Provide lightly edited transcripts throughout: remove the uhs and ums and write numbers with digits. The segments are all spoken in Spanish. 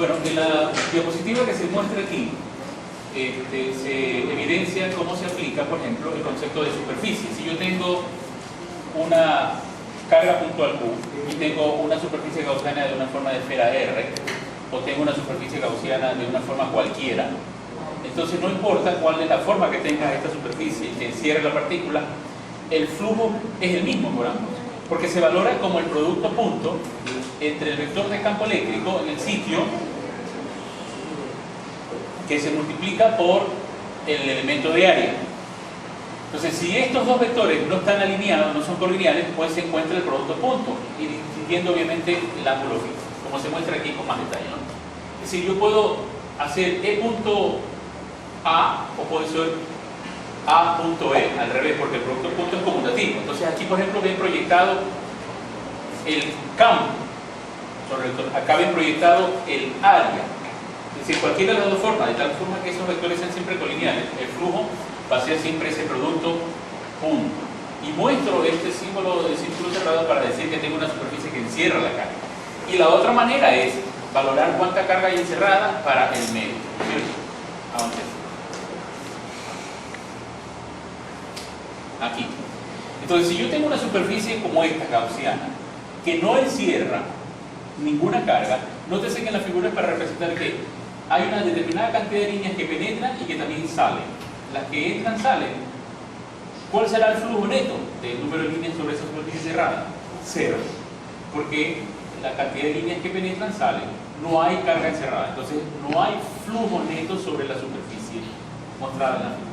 Bueno, en la diapositiva que se muestra aquí, se evidencia cómo se aplica, por ejemplo, el concepto de superficie. Si yo tengo una carga puntual Q y tengo una superficie gaussiana de una forma de esfera R, o tengo una superficie gaussiana de una forma cualquiera, entonces no importa cuál es la forma que tenga esta superficie que encierre la partícula, el flujo es el mismo por ambos, porque se valora como el producto punto entre el vector de campo eléctrico en el sitio que se multiplica por el elemento de área. Entonces, si estos dos vectores no están alineados, no son colineales, pues se encuentra el producto punto, y distinguiendo obviamente el ángulo fijo, como se muestra aquí con más detalle, ¿no? Es decir, yo puedo hacer E punto A o puede ser A punto E, al revés, porque el producto punto es conmutativo. Entonces aquí, por ejemplo, ven proyectado el campo sobre el vector, acá ven proyectado el área. Es decir, cualquiera de las dos formas, de tal forma que esos vectores sean siempre colineales, el flujo va a ser siempre ese producto punto. Y muestro este símbolo de círculo cerrado para decir que tengo una superficie que encierra la carga. Y la otra manera es valorar cuánta carga hay encerrada para el medio. Avancemos. Aquí. Entonces, si yo tengo una superficie como esta, gaussiana, que no encierra ninguna carga, nótese que en la figura es para representar que hay una determinada cantidad de líneas que penetran y que también salen. Las que entran salen. ¿Cuál será el flujo neto del número de líneas sobre esa superficie cerrada? Cero. Porque la cantidad de líneas que penetran salen. No hay carga encerrada. Entonces, no hay flujo neto sobre la superficie mostrada en la figura.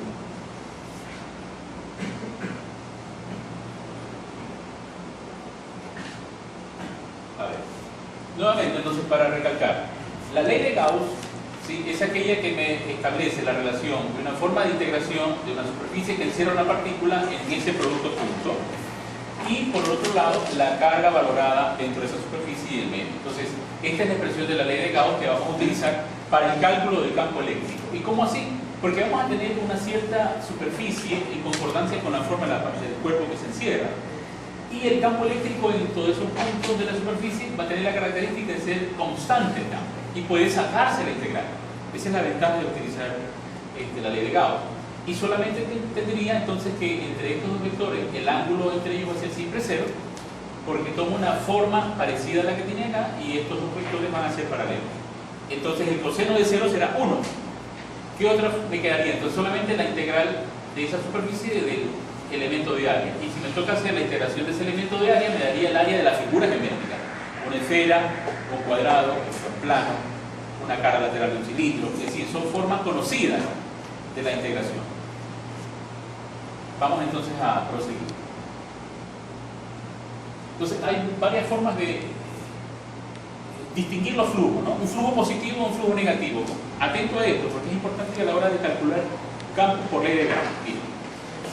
A ver. Nuevamente, entonces, para recalcar, la ley de Gauss, ¿sí?, es aquella que me establece la relación de una forma de integración de una superficie que encierra una partícula en ese producto punto, y por otro lado, la carga valorada dentro de esa superficie y el medio. Entonces, esta es la expresión de la ley de Gauss que vamos a utilizar para el cálculo del campo eléctrico. ¿Y cómo así? Porque vamos a tener una cierta superficie en concordancia con la forma de la parte del cuerpo que se encierra. Y el campo eléctrico en todos esos puntos de la superficie va a tener la característica de ser constante el campo y puede sacarse la integral. Esa es la ventaja de utilizar la ley de Gauss. Y solamente tendría entonces que entre estos dos vectores el ángulo entre ellos va a ser siempre cero, porque toma una forma parecida a la que tiene acá y estos dos vectores van a ser paralelos. Entonces el coseno de cero será 1. ¿Qué otra me quedaría? Entonces solamente la integral de esa superficie del elemento de área. Y si me toca hacer la integración de ese elemento de área, me daría el área de la figura geométrica. Una esfera, un cuadrado, un plano, una cara lateral de un cilindro. Es decir, son formas conocidas de la integración. Vamos entonces a proseguir. Entonces hay varias formas de distinguir los flujos, ¿no? Un flujo positivo o un flujo negativo. Atento a esto, porque es importante a la hora de calcular campo por ley de Gauss.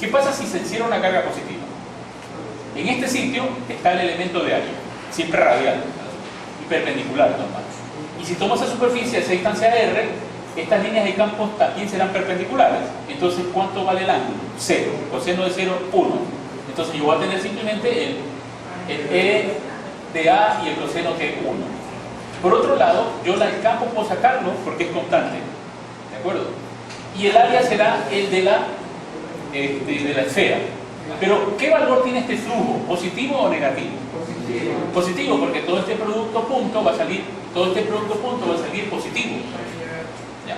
¿Qué pasa si se encierra una carga positiva? En este sitio está el elemento de área, siempre radial y perpendicular normal. Y si tomo esa superficie de esa distancia R, estas líneas de campo también serán perpendiculares. Entonces, ¿cuánto vale el ángulo? 0. Coseno de 0, 1. Entonces yo voy a tener simplemente el E de A y el coseno de 1. Por otro lado, yo el campo puedo sacarlo porque es constante. ¿De acuerdo? Y el área será el de la esfera. Pero, ¿qué valor tiene este flujo? ¿Positivo o negativo? Positivo. Positivo, porque todo este producto punto va a salir positivo. Ya.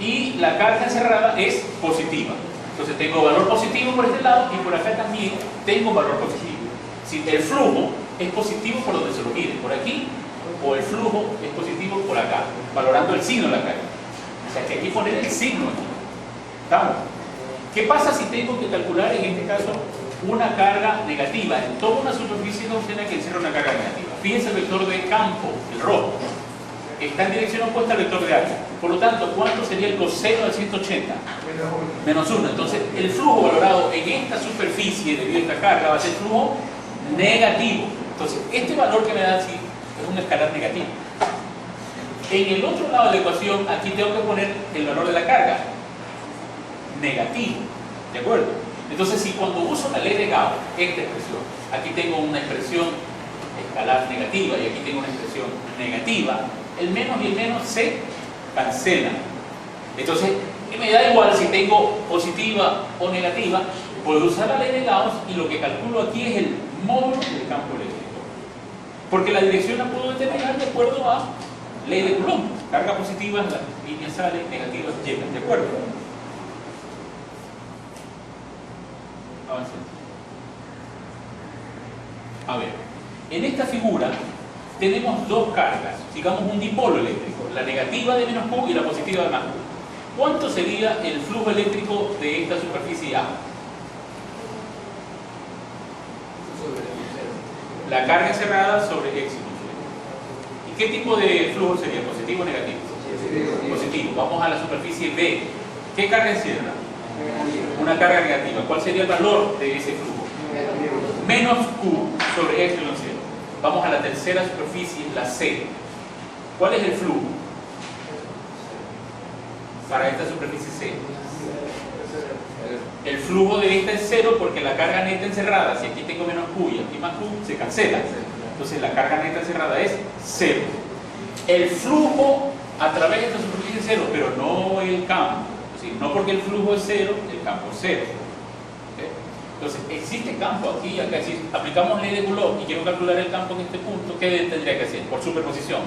Y la carga encerrada es positiva. Entonces tengo valor positivo por este lado y por acá también tengo valor positivo. Si el flujo es positivo por donde se lo mire, por aquí, o el flujo es positivo por acá, valorando el signo de la carga. O sea que hay que poner el signo aquí. ¿Estamos? ¿Qué pasa si tengo que calcular en este caso una carga negativa? Tomo una superficie gaussiana que encierra una carga negativa. Fíjense el vector de campo, el rojo, está en dirección opuesta al vector de área. Por lo tanto, ¿cuánto sería el coseno de 180? Menos 1. Entonces, el flujo valorado en esta superficie debido a esta carga va a ser flujo negativo. Entonces, este valor que me da así es un escalar negativo. En el otro lado de la ecuación, aquí tengo que poner el valor de la carga negativo. ¿De acuerdo? Entonces, si cuando uso la ley de Gauss, esta expresión, aquí tengo una expresión escalar negativa y aquí tengo una expresión negativa, el menos y el menos se cancelan. Entonces, me da igual si tengo positiva o negativa, puedo usar la ley de Gauss y lo que calculo aquí es el módulo del campo eléctrico. Porque la dirección la puedo determinar de acuerdo a ley de Coulomb. Carga positiva, las líneas salen, negativas llegan, ¿de acuerdo? Avancemos. A ver, en esta figura tenemos dos cargas, digamos un dipolo eléctrico, la negativa de menos Q y la positiva de más Q. ¿Cuánto sería el flujo eléctrico de esta superficie A? La carga encerrada sobre X. ¿Y qué tipo de flujo sería? ¿Positivo o negativo? Positivo. Vamos a la superficie B. ¿Qué carga encierra? Una carga negativa. ¿Cuál sería el valor de ese flujo? Menos Q sobre epsilon 0. Vamos a la tercera superficie, la C. ¿Cuál es el flujo para esta superficie C? El flujo de esta es 0 porque la carga neta encerrada, si aquí tengo menos Q y aquí más Q, se cancela. Entonces la carga neta encerrada es 0. El flujo a través de esta superficie es 0, pero no el campo. Es decir, no porque el flujo es 0, el campo es 0. ¿Okay? Entonces existe campo aquí y acá. Si aplicamos ley de Coulomb y quiero calcular el campo en este punto, ¿qué tendría que hacer? Por superposición.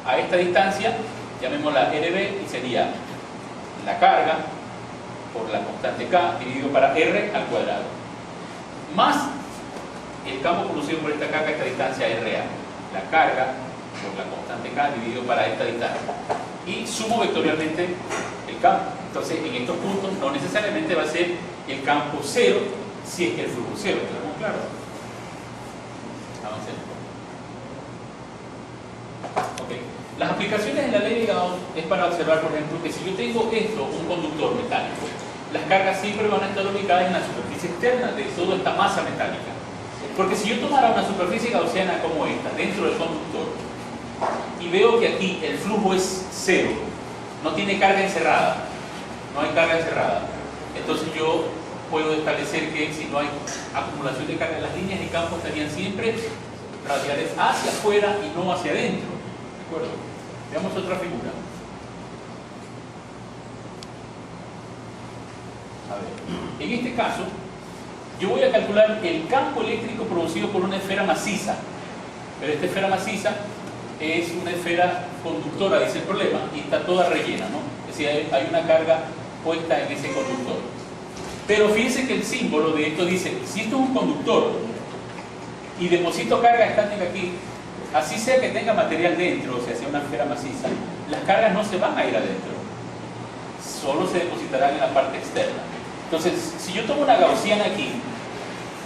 A esta distancia, llamémosla RB y sería la carga por la constante K dividido para R al cuadrado más el campo producido por esta carga a esta distancia RA, la carga por la constante K dividido para esta distancia, y sumo vectorialmente el campo. Entonces en estos puntos no necesariamente va a ser el campo 0 si es que el flujo es 0. ¿Estamos claros? Avancemos. Okay. Las aplicaciones de la ley de Gauss es para observar, por ejemplo, que si yo tengo esto, un conductor metálico, las cargas siempre van a estar ubicadas en la superficie externa de toda esta masa metálica. Porque si yo tomara una superficie gaussiana como esta, dentro del conductor, y veo que aquí el flujo es 0, no tiene carga encerrada, no hay carga encerrada, entonces yo puedo establecer que si no hay acumulación de carga, las líneas de campo estarían siempre radiales hacia afuera y no hacia adentro. ¿De acuerdo? Veamos otra figura. A ver, en este caso, yo voy a calcular el campo eléctrico producido por una esfera maciza. Pero esta esfera maciza es una esfera conductora, dice el problema, y está toda rellena, ¿no? Es decir, hay una carga puesta en ese conductor. Pero fíjense que el símbolo de esto dice, si esto es un conductor y deposito carga estática aquí, así sea que tenga material dentro, o sea, sea una esfera maciza, las cargas no se van a ir adentro, solo se depositarán en la parte externa. Entonces, si yo tomo una gaussiana aquí,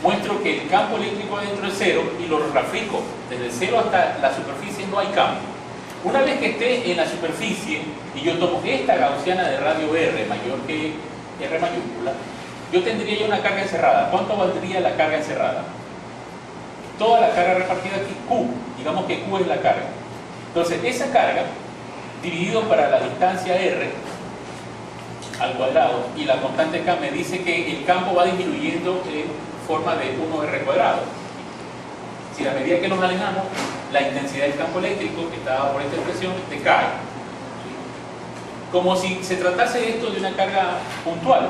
muestro que el campo eléctrico adentro es 0 y lo grafico desde 0 hasta la superficie, no hay campo. Una vez que esté en la superficie y yo tomo esta gaussiana de radio R mayor que R mayúscula, yo tendría ya una carga encerrada. ¿Cuánto valdría la carga encerrada? Toda la carga repartida aquí, Q. Digamos que Q es la carga. Entonces, esa carga, dividido para la distancia R al cuadrado y la constante K, me dice que el campo va disminuyendo en forma de 1R cuadrado. Si a medida que nos alejamos, la intensidad del campo eléctrico, que está por esta expresión, decae. Como si se tratase de esto de una carga puntual,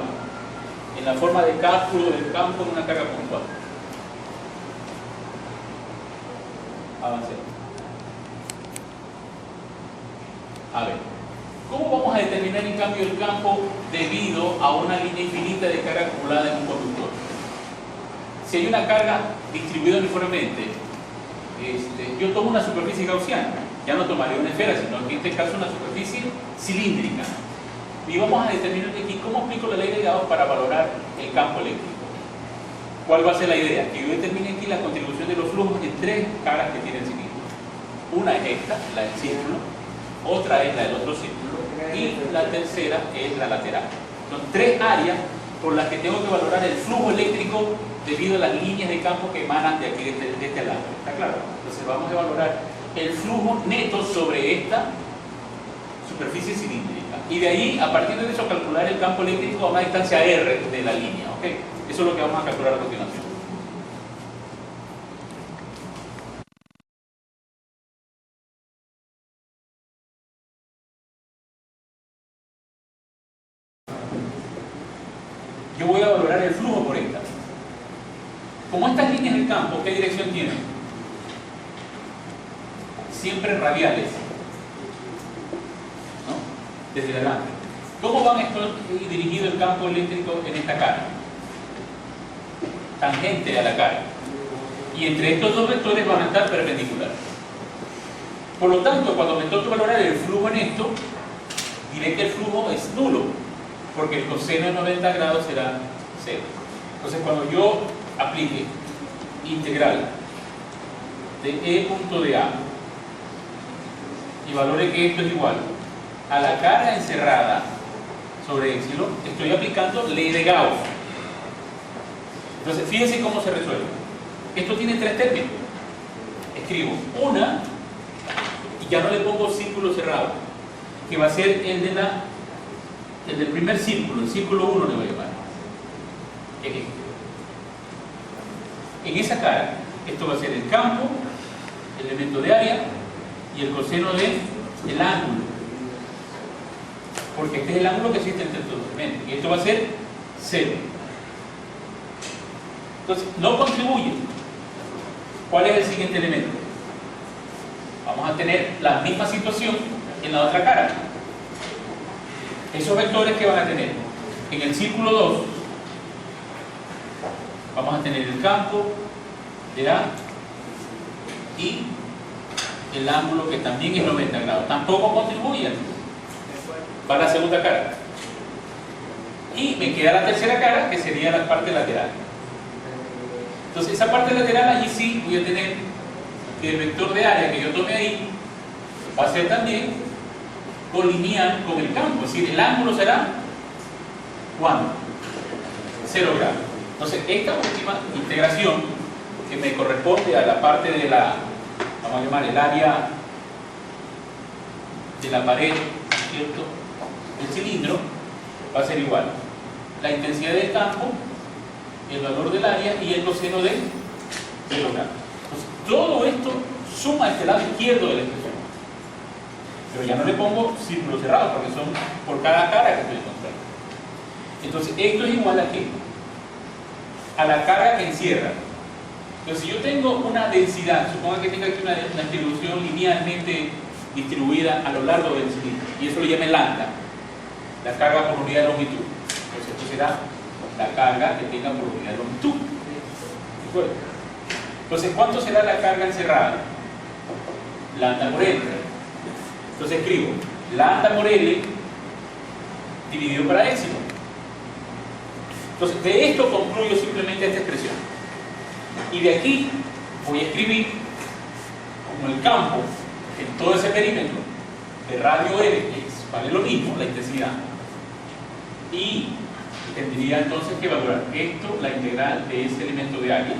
en la forma de cálculo del campo en una carga puntual. Avancemos. A ver, ¿cómo vamos a determinar en cambio el campo debido a una línea infinita de carga acumulada en un conductor? Si hay una carga distribuida uniformemente, yo tomo una superficie gaussiana, ya no tomaré una esfera, sino en este caso una superficie cilíndrica. Y vamos a determinar aquí cómo aplico la ley de Gauss para valorar el campo eléctrico. ¿Cuál va a ser la idea? Que yo determine aquí la contribución de los flujos en tres caras que tiene el cilindro. Una es esta, la del círculo, otra es la del otro círculo y la tercera es la lateral. Son tres áreas por las que tengo que valorar el flujo eléctrico debido a las líneas de campo que emanan de aquí, de este lado. ¿Está claro? Entonces vamos a valorar el flujo neto sobre esta superficie cilíndrica. Y de ahí, a partir de eso, calcular el campo eléctrico a una distancia R de la línea. ¿Okay? Eso es lo que vamos a calcular a continuación. Como estas líneas del campo, ¿qué dirección tienen? Siempre radiales, ¿no? Desde adelante. ¿Cómo van estos dirigido el campo eléctrico en esta cara? Tangente a la cara. Y entre estos dos vectores van a estar perpendiculares. Por lo tanto, cuando me toque valorar el flujo en esto, diré que el flujo es nulo, porque el coseno de 90 grados será 0. Entonces, cuando yo aplique integral de E punto de A y valore que esto es igual a la cara encerrada sobre épsilon, estoy aplicando ley de Gauss. Entonces, fíjense cómo se resuelve. Esto tiene tres términos. Escribo una y ya no le pongo círculo cerrado, que va a ser el del primer círculo, el círculo 1 le voy a llamar. En esa cara, esto va a ser el campo, el elemento de área y el coseno del ángulo. Porque este es el ángulo que existe entre estos dos elementos. Y esto va a ser 0. Entonces, no contribuye. ¿Cuál es el siguiente elemento? Vamos a tener la misma situación en la otra cara. Esos vectores que van a tener en el círculo 2, vamos a tener el campo de A y el ángulo que también es 90 grados. Tampoco contribuyen para la segunda cara. Y me queda la tercera cara, que sería la parte lateral. Entonces, esa parte lateral allí sí voy a tener que el vector de área que yo tome ahí va a ser también colineal con el campo. Es decir, el ángulo será ¿cuánto? 0 grados. Entonces, esta última integración que me corresponde a la parte de la, vamos a llamar el área de la pared, ¿cierto?, del cilindro, va a ser igual la intensidad del campo, el valor del área y el coseno de 0 grados. Entonces, todo esto suma a este lado izquierdo de la expresión. Pero ya no le pongo círculos cerrados porque son por cada cara que estoy encontrando. Entonces, esto es igual a ¿qué? A la carga que encierra. Entonces, si yo tengo una densidad, suponga que tenga aquí una distribución linealmente distribuida a lo largo del cilindro, y eso lo llaman lambda, la carga por unidad de longitud. Entonces, esto será la carga que tenga por unidad de longitud. ¿De acuerdo? Entonces, ¿cuánto será la carga encerrada? Lambda por L. Entonces escribo lambda por L dividido para épsilon. Entonces, de esto concluyo simplemente esta expresión. Y de aquí voy a escribir como el campo en todo ese perímetro de radio L, que vale lo mismo, la intensidad. Y tendría entonces que evaluar esto, la integral de ese elemento de área,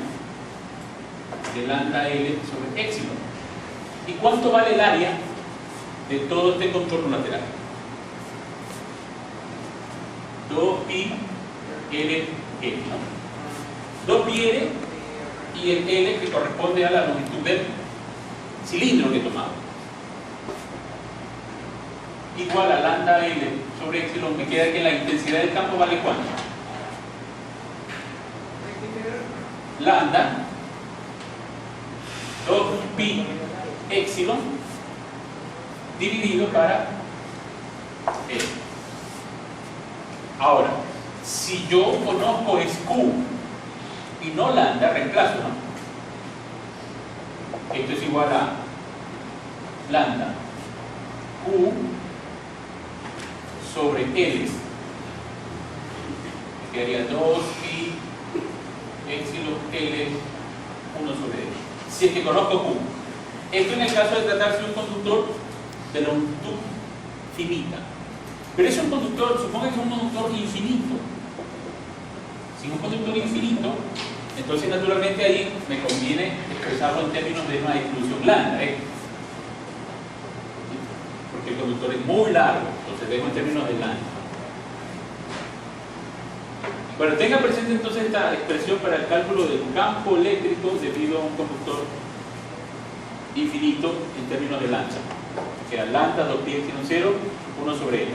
de lambda L sobre épsilon. ¿Y cuánto vale el área de todo este contorno lateral? 2pi L, ¿no? 2pi L y el L que corresponde a la longitud del cilindro que he tomado. Igual a lambda L sobre épsilon, me queda que la intensidad del campo vale ¿cuánto? Lambda 2pi épsilon dividido para L. Ahora, si yo conozco es Q y no lambda, reemplazo, ¿no? Esto es igual a lambda Q sobre L. Me quedaría 2pi épsilon L 1 sobre L. Si es que conozco Q. Esto en el caso de tratarse de un conductor de longitud finita. Pero es un conductor, suponga que es un conductor infinito. Si es un conductor infinito, entonces naturalmente ahí me conviene expresarlo en términos de una distribución lambda, porque el conductor es muy largo, entonces dejo en términos de lambda. Bueno, tenga presente entonces esta expresión para el cálculo del campo eléctrico debido a un conductor infinito en términos de lambda. O sea, lambda 2pi epsilon 0, 1 sobre L.